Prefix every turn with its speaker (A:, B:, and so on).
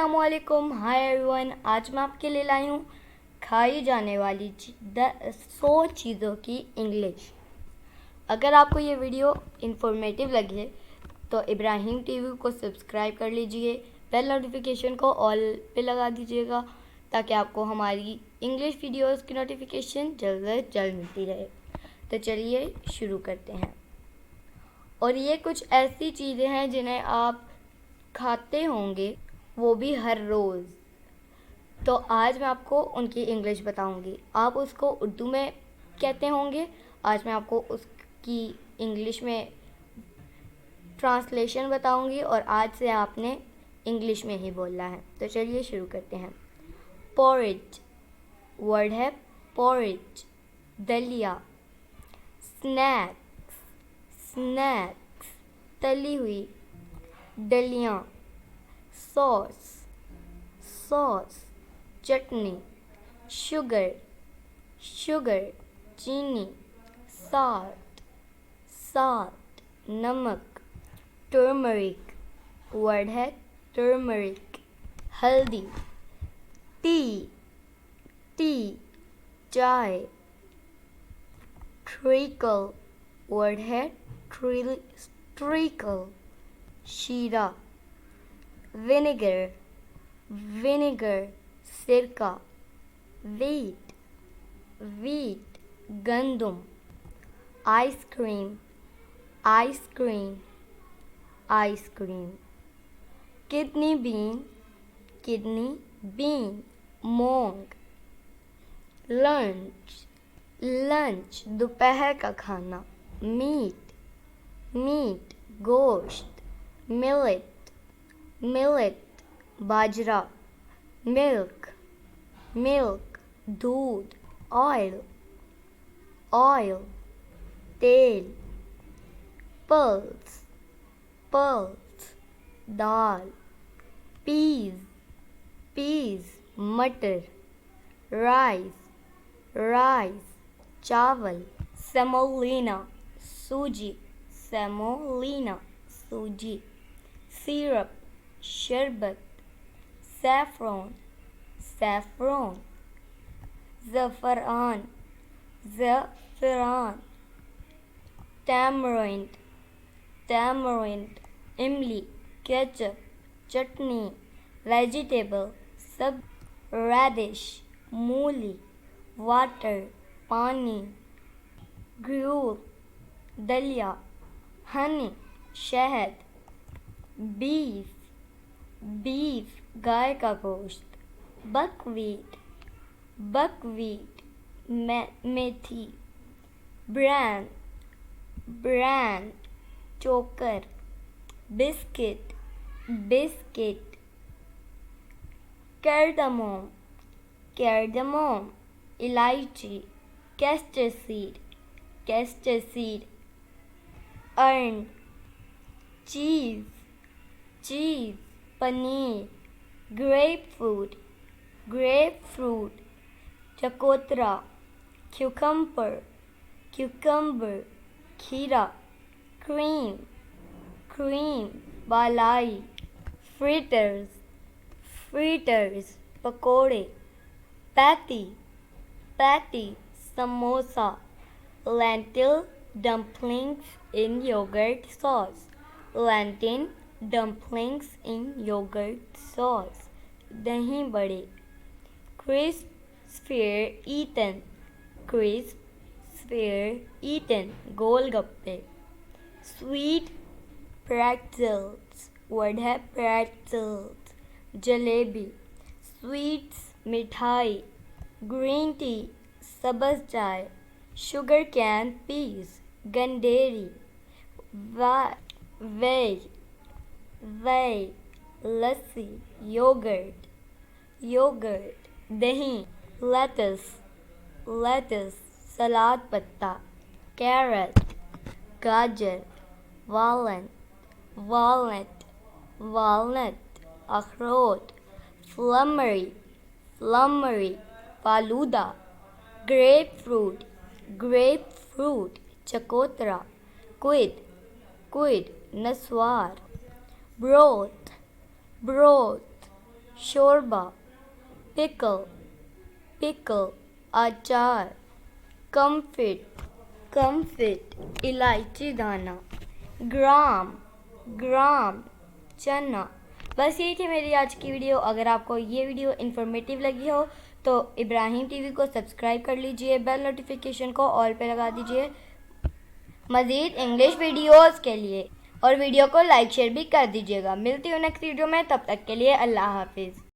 A: अस्सलामुअलैकुम, hi everyone. आज मैं आपके लिए लाई हूँ खाई जाने वाली 100 चीज़ों की इंग्लिश। अगर आपको ये वीडियो इंफॉर्मेटिव लगे तो इब्राहिम टीवी को सब्सक्राइब कर लीजिए, बेल नोटिफिकेशन को ऑल पे लगा दीजिएगा ताकि आपको हमारी इंग्लिश वीडियोस की नोटिफिकेशन जल्द से जल्द मिलती रहे। तो चलिए शुरू करते हैं। और ये कुछ ऐसी चीज़ें हैं जिन्हें आप खाते होंगे, वो भी हर रोज़। तो आज मैं आपको उनकी इंग्लिश बताऊंगी। आप उसको उर्दू में कहते होंगे, आज मैं आपको उसकी इंग्लिश में ट्रांसलेशन बताऊंगी और आज से आपने इंग्लिश में ही बोलना है। तो चलिए शुरू करते हैं। पोरिज, वर्ड है पोरिज, दलिया। स्नैक्स, स्नैक्स, तली हुई डलियाँ। Sauce, sauce, chutney. Sugar, sugar, चीनी। साल्ट, साल्ट, नमक। टर्मरिक, वर्ड है टर्मरिक, हल्दी। टी, टी, चाय। ट्रिकल, वर्ड है ट्रिकल, शीरा। विनेगर, विनेगर, सिरका। वीट, वीट, गंदम। Ice cream, ice cream, ice cream. Kidney bean, kidney bean, मूंग। लंच, लंच, दोपहर का खाना। मीट, मीट, गोश्त। मिलेट, मिलेट, बाजरा। मिल्क, मिल्क, दूध। ऑयल, ऑयल, तेल। पल्स, पल्स, दाल। पीज, पीज, मटर। राइस, राइस, चावल। सेमोलिना, सूजी, सेमोलिना, सूजी। सिरप, शरबत। Saffron, saffron. ज़फ़रान, ज़फ़रान। टैमरिंड, टैमरिंड, इमली। केचप, चटनी। वेजिटेबल, सब। रेडिश, मूली। वाटर, पानी। ग्रूल, दलिया। हनी, शहद। बीफ, बीफ, गाय का गोश्त। बकवीट, बकवीट, मेथी। ब्रांड, ब्रांड, चोकर। Biscuit, biscuit. कार्डमम, कार्डमम, इलायची। Castor seed, castor seed. अर्न, चीज़, चीज़, पनीर। Grapefruit, grapefruit. चकोतरा, क्यूकम्बर, क्यूकम्बर, खीरा। क्रीम, क्रीम, बालाई। फ्रिटर्स, फ्रिटर्स, पकोड़े। Patty, patty, samosa. lentil dumplings in yogurt sauce, lentil dumplings in yogurt sauce. दही बड़े। crisp sphere eaten, crisp sphere eaten, गोलगप्पे। sweet pretzels, word है pretzels, jalebi. sweets, मिठाई। green tea, सब्ज़ चाय। sugar can peas, गंडेरी। whey, whey, lassi. yogurt, yogurt, दही। lettuce, lettuce, सलाद पत्ता। carrot, गाजर। walnut, walnut, walnut, अखरोट। flummery, flummery, फालूदा। grapefruit, grapefruit, चकोतरा। quid, quid, नस्वार। broth, broth, शोरबा, पिकल, पिकल, अचार, कम्फिट, कम्फिट, इलायची दाना, ग्राम, ग्राम, चना। बस यही थी मेरी आज की वीडियो। अगर आपको ये वीडियो इन्फॉर्मेटिव लगी हो तो इब्राहिम टीवी को सब्सक्राइब कर लीजिए, बेल नोटिफिकेशन को ऑल पे लगा दीजिए मज़ीद इंग्लिश वीडियोस के लिए, और वीडियो को लाइक शेयर भी कर दीजिएगा। मिलती हूँ नेक्स्ट वीडियो में, तब तक के लिए अल्लाह हाफिज़।